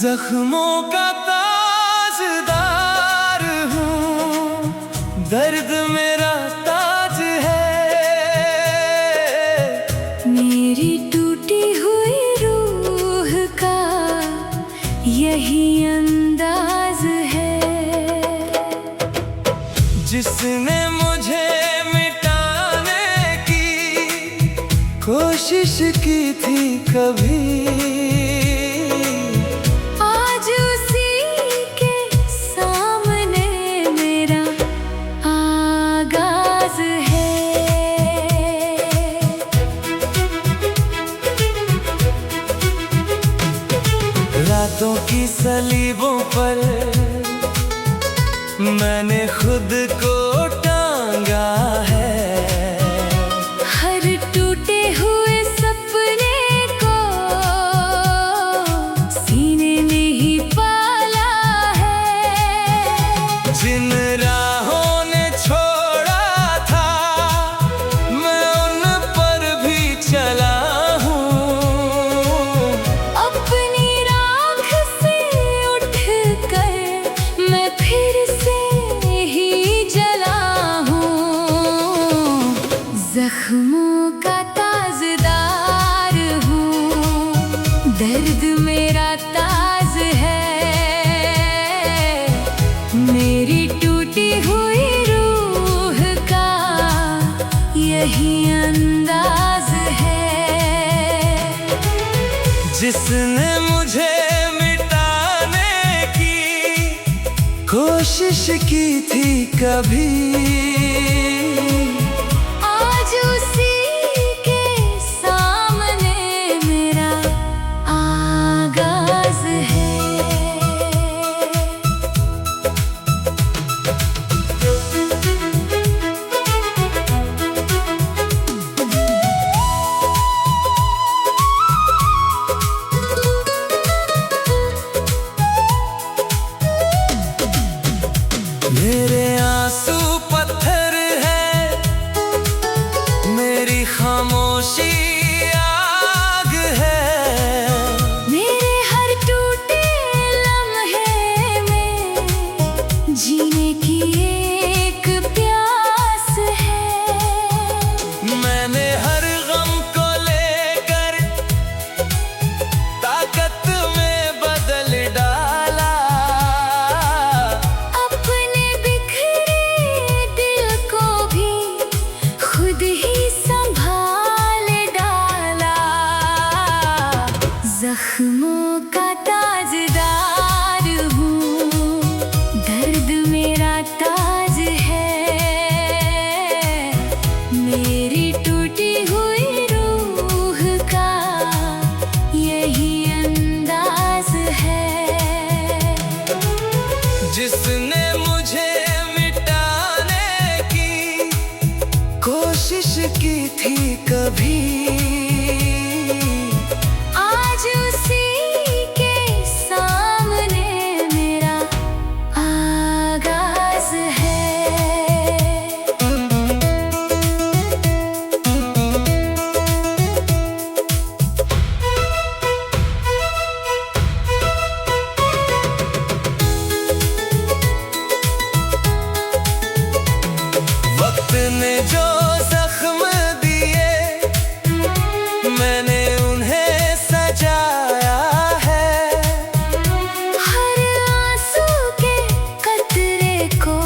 जख्मों का ताजदार हूँ, दर्द मेरा ताज है। मेरी टूटी हुई रूह का यही अंदाज है। जिसने मुझे मिटाने की कोशिश की थी कभी, रातों की सलीबों पर मैंने खुद को टांगा है। हर टूटे हुए सपने को सीने में ही पाला है। जिन राहों ने छोड़ा था मैं उन पर भी चला। जख्मों का ताजदार हूँ, दर्द मेरा ताज है। मेरी टूटी हुई रूह का यही अंदाज है। जिसने मुझे मिटाने की कोशिश की थी कभी, उसी के सामने मेरा आगाज है। मेरे आंसू पत्थर है, मेरी खामोशी आग है। मेरे हर टूटे लम्हे में जीने की एक प्यास है। मैंने हर गम को लेकर ताकत में बदल डाला। अपने बिखरे दिल को भी खुद ही संभाल डाला। जख्मों का ताजदार हूँ, दर्द मेरा ताज है। मेरी टूटी हुई रूह का यही अंदाज है। जिसने मुझे मिटाने की कोशिश की थी कभी, आज उसी के सामने मेरा आगाज है। वक्त ने जो जख्म दिए मैंने उन्हें सजाया है। हर आंसू के कतरे को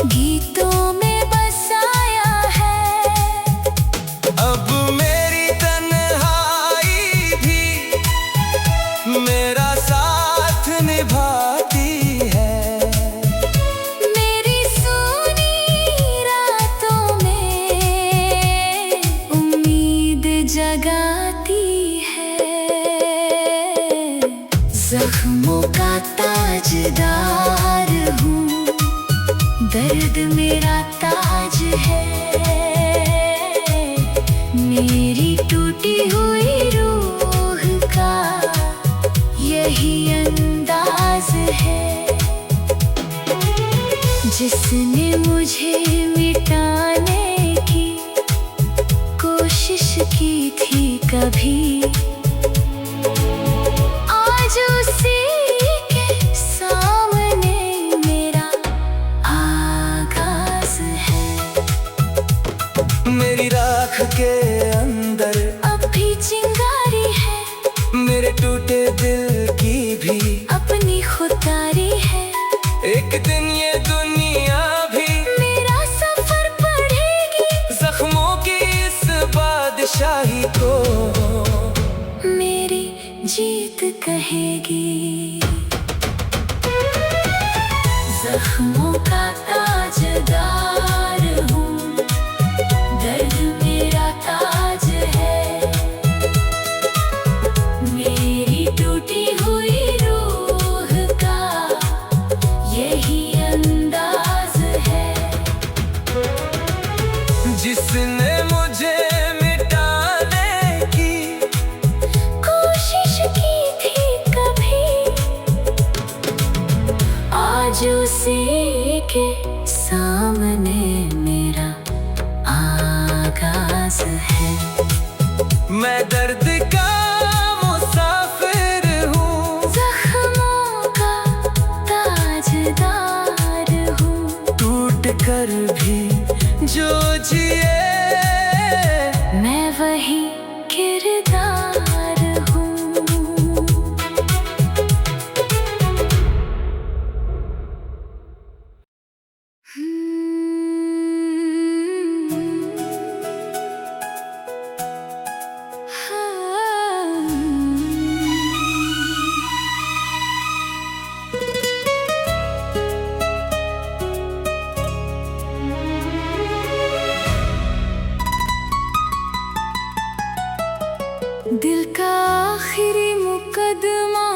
गीतों में बसाया है। अब मेरी तन्हाई भी मेरा साथ निभाती है। मेरी सूनी रातों में उम्मीद जगाती है। जख्मों का ताजदार हूँ, दर्द मेरा ताज है। जिसने मुझे मिटाने की कोशिश की थी कभी, आज उसी के सामने मेरा आगाज है। मेरी राख के अंदर अब भी चिंगारी है, मेरे टूटे दिल की भी अपनी खुदारी है। एक दिन ये दुनिया भी मेरा सफर पढ़ेगी, जख्मों की इस बादशाही को मेरी जीत कहेगी। जख्मों का ताजदार हूँ, दर्द मेरा ताज है। मेरी टूटी हुई रूह का यही अंदाज है। जिसने मुझे मिटाने की कोशिश की थी कभी, आज उसी के सामने मेरा आगाज है। मैं दर्द का मुसाफिर हूँ, जख्मों का ताजदार हूँ, टूट कर भी जो जिए मैं वही किरदार हूँ। दिल का आखिरी मुकदमा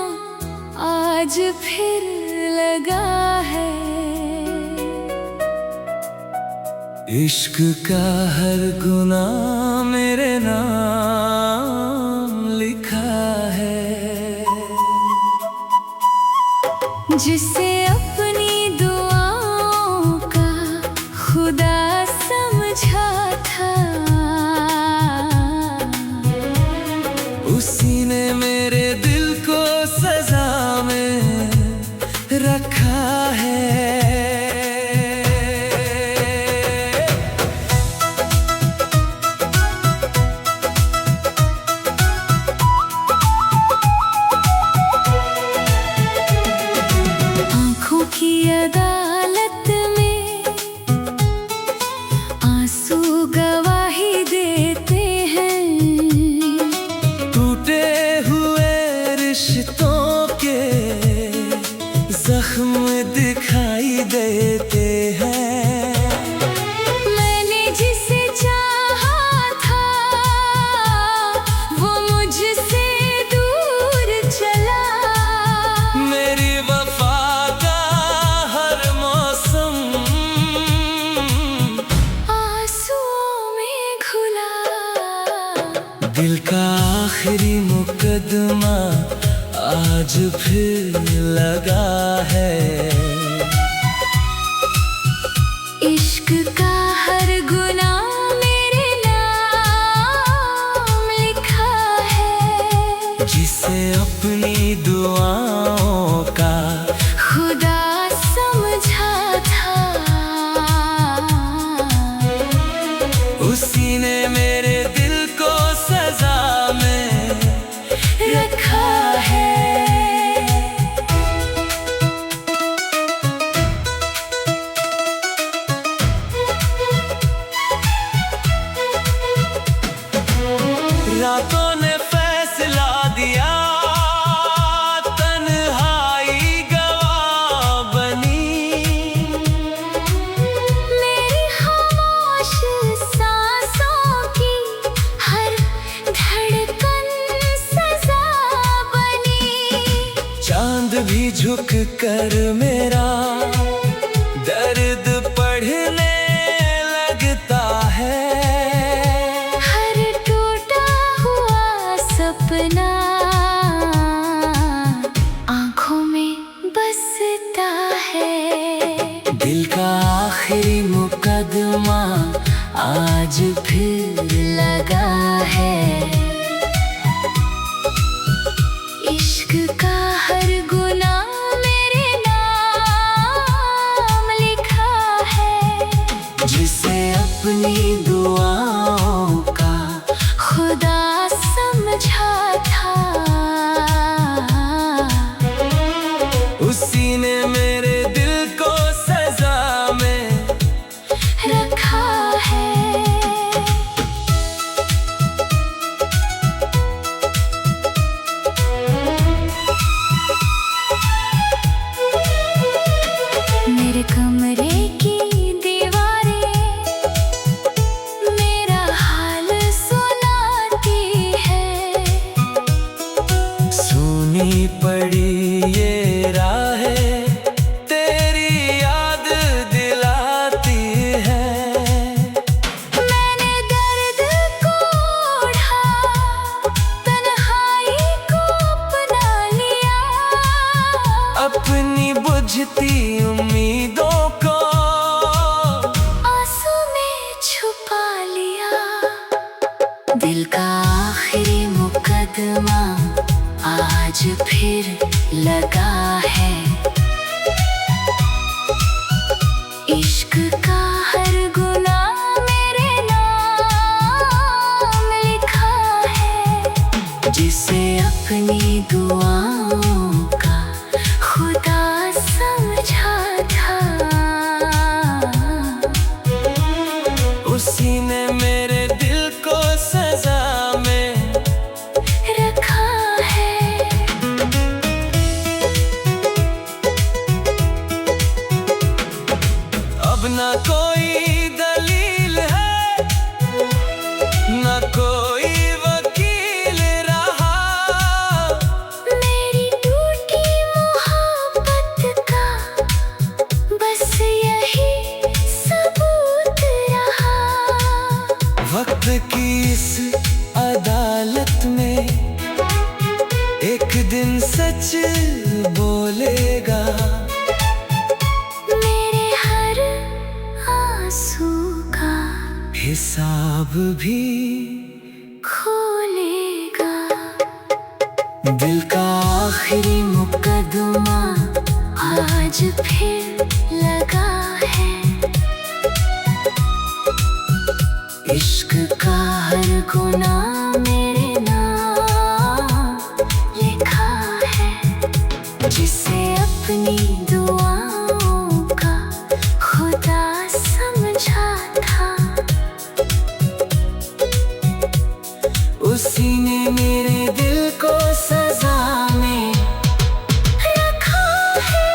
आज फिर लगा है। इश्क का हर गुनाह मेरे नाम लिखा है। जिसे अपनी दुआओं का खुदा समझा था, उसी ने मेरे दिल को सजा में रखा है। आँखों की अदालत में आंसू गवाही देते हैं। टूटे हुए रिश्तों के जख्म दिखाई देते हैं। मैंने जिसे चाहा था वो मुझसे दूर चला। मेरी वफा का हर मौसम आंसुओं में घुला। दिल का आखिरी मुकदमा आज फिर लगा है। इश्क का हर गुनाह मेरे नाम लिखा है। जिसे अपनी दुआओं का खुदा समझा था, उसी ने मेरे दिल को सजा में रखा है। रातों ने फैसला दिया, तन्हाई गवाह बनी। मेरी खामोश सांसों की हर धड़कन सजा बनी। चांद भी झुक कर मेरा दर्द पढ़ने लगता है। हर टूटा हुआ सपना आँखों में बसता है। दिल का आज फिर लगा है। इश्क का हर गुनाह मेरे नाम लिखा है। जिसे अपनी दुआओं का खुदा समझा था, उसी ने मेरे दिल को सजा में रखा है। मेरे कमरे की दीवारें मेरा हाल सुनाती है। सुनी पड़ी ये राहें तेरी याद दिलाती है। मैंने दर्द को ओढ़ा, तन्हाई को अपना लिया। अपनी बुझती उम्मीदों को आंसू में छुपा लिया। दिल का आखिरी मुकदमा आज फिर लगा है। इश्क का हर गुनाह मेरे नाम लिखा है। जिसे अपनी दुआओं का खुदा समझा था, उसी ने मेरे दिल को सजा में रखा है। अब ना कोई दलील है, ना कोई वकील रहा। मेरी टूटी मोहब्बत का बस यही सबूत रहा। वक्त की इस अदालत में एक दिन सच बोलेगा। मेरे हर आंसू का हिसाब भी खोलेगा। दिल का आखिरी मुकदमा आज फिर लगा है। इश्क का हर गुनाह मेरे नाम लिखा है। जिसे अपनी दुआओं का खुदा समझा था, उसी ने मेरे दिल को सजा में रखा है।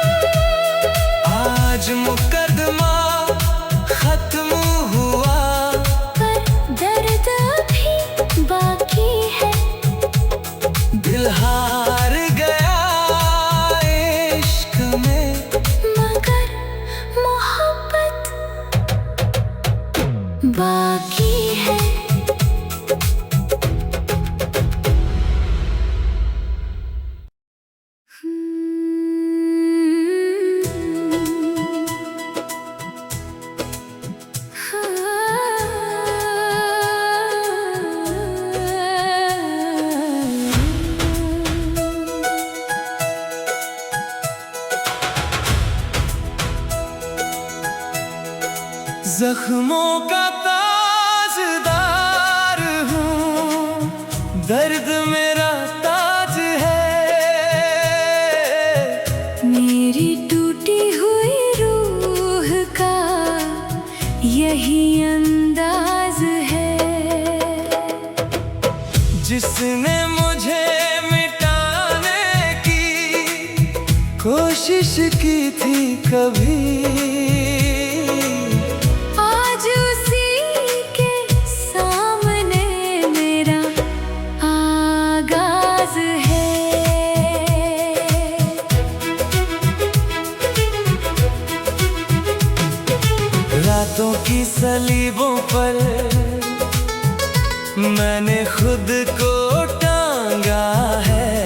आज मुकदमा खत्म हुआ, पर दर्द अभी बाकी है। दिल हार गया इश्क में, मगर मोहब्बत बाकी है। जख्मों का ताजदार हूँ, दर्द मेरा ताज है। मेरी टूटी हुई रूह का यही अंदाज है। जिसने मुझे मिटाने की कोशिश की थी कभी, आज उसी के सामने मेरा आगाज है। रातों की सलीबों पर मैंने खुद को टांगा है।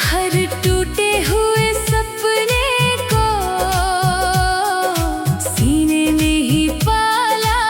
हर टूटे हुए सपने को सीने में ही पाला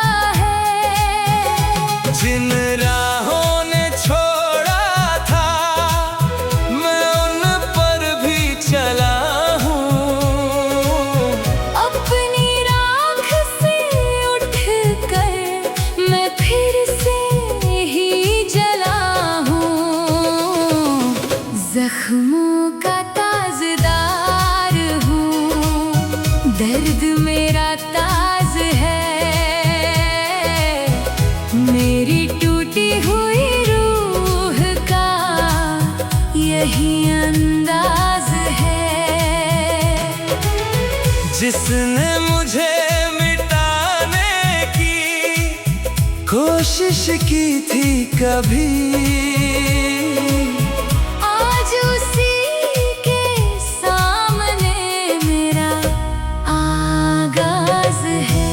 यही अंदाज है। जिसने मुझे मिटाने की कोशिश की थी कभी, आज उसी के सामने मेरा आगाज है।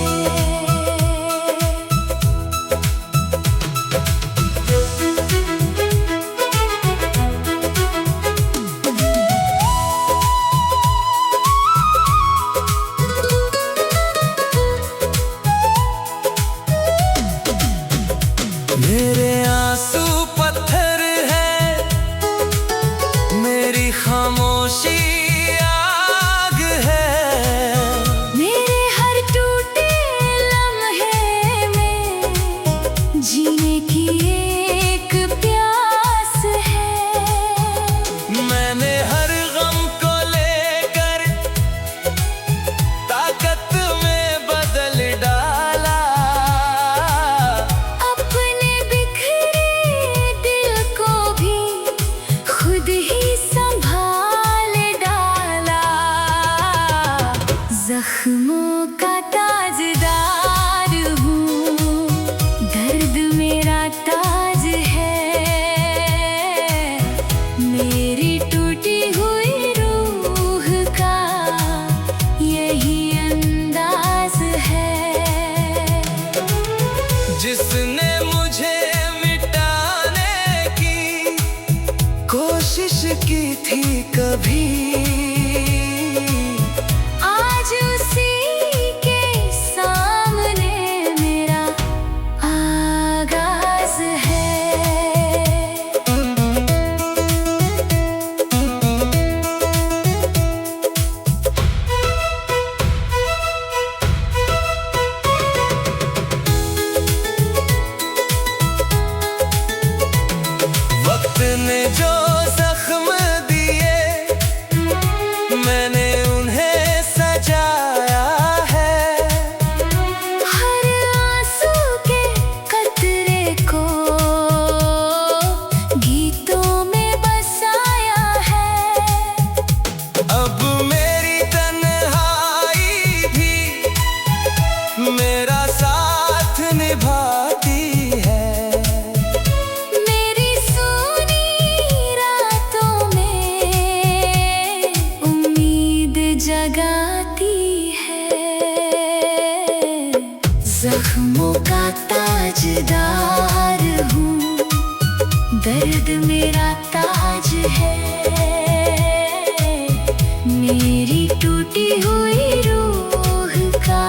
मेरे आंसू पत्थर है, मेरी खामोशी आग है। मेरे हर टूटे लम्हे में जीने की एक प्यास है। मैंने हर गम को लेकर ताकत में बदल डाला, अपने बिखरे दिल को भी खुद ही संभाल डाला। जख्मों का ताजदार हूँ, दर्द मेरा ताज है। मेरी टूटी हुई रूह का यही अंदाज है। जिसने मुझे मिटाने की कोशिश की थी कभी, आज उसी के सामने मेरा आगाज है। वक्त ने जो जख्म दिए मैंने उन्हें सजाया है। हर आंसू के कतरे को गीतों में बसाया है। अब मेरी तन्हाई भी मेरा साथ निभाती है। मेरी सोनी रातों में उम्मीद जगाती है। जख्मों का ताजदार हूँ, दर्द मेरा ताज है। मेरी टूटी हुई रूह का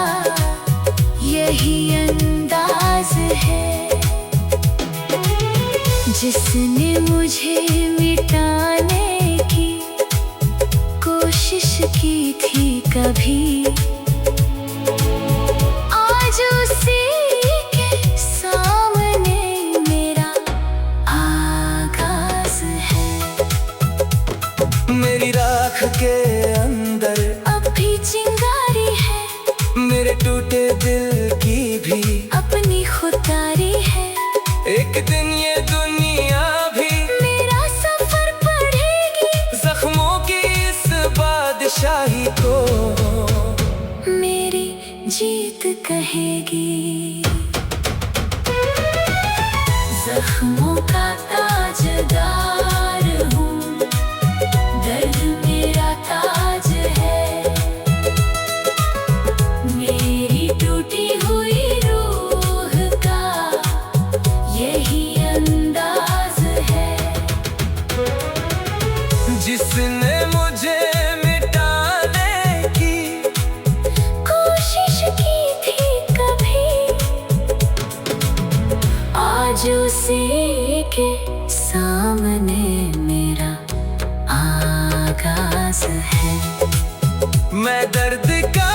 यही अंदाज है। जिसने मुझे मिटाने की कोशिश की थी कभी, आज उसी के सामने मेरा आगाज है। मेरी राख के अंदर अब भी चिंगारी है, मेरे टूटे दिल की भी अपनी खुदारी है। एक दिन ये दुनिया भी मेरा सफर पढ़ेगी, जख्मों की इस बादशाही को मेरी जीत कहेगी। जख्मों का ताजदार हूँ, दर्द मेरा ताज है। मेरी टूटी हुई रूह का यही अंदाज है। जिसने मुझे मिटाने की कोशिश की थी कभी, आज उसी के सामने मेरा आगाज है। मैं दर्द का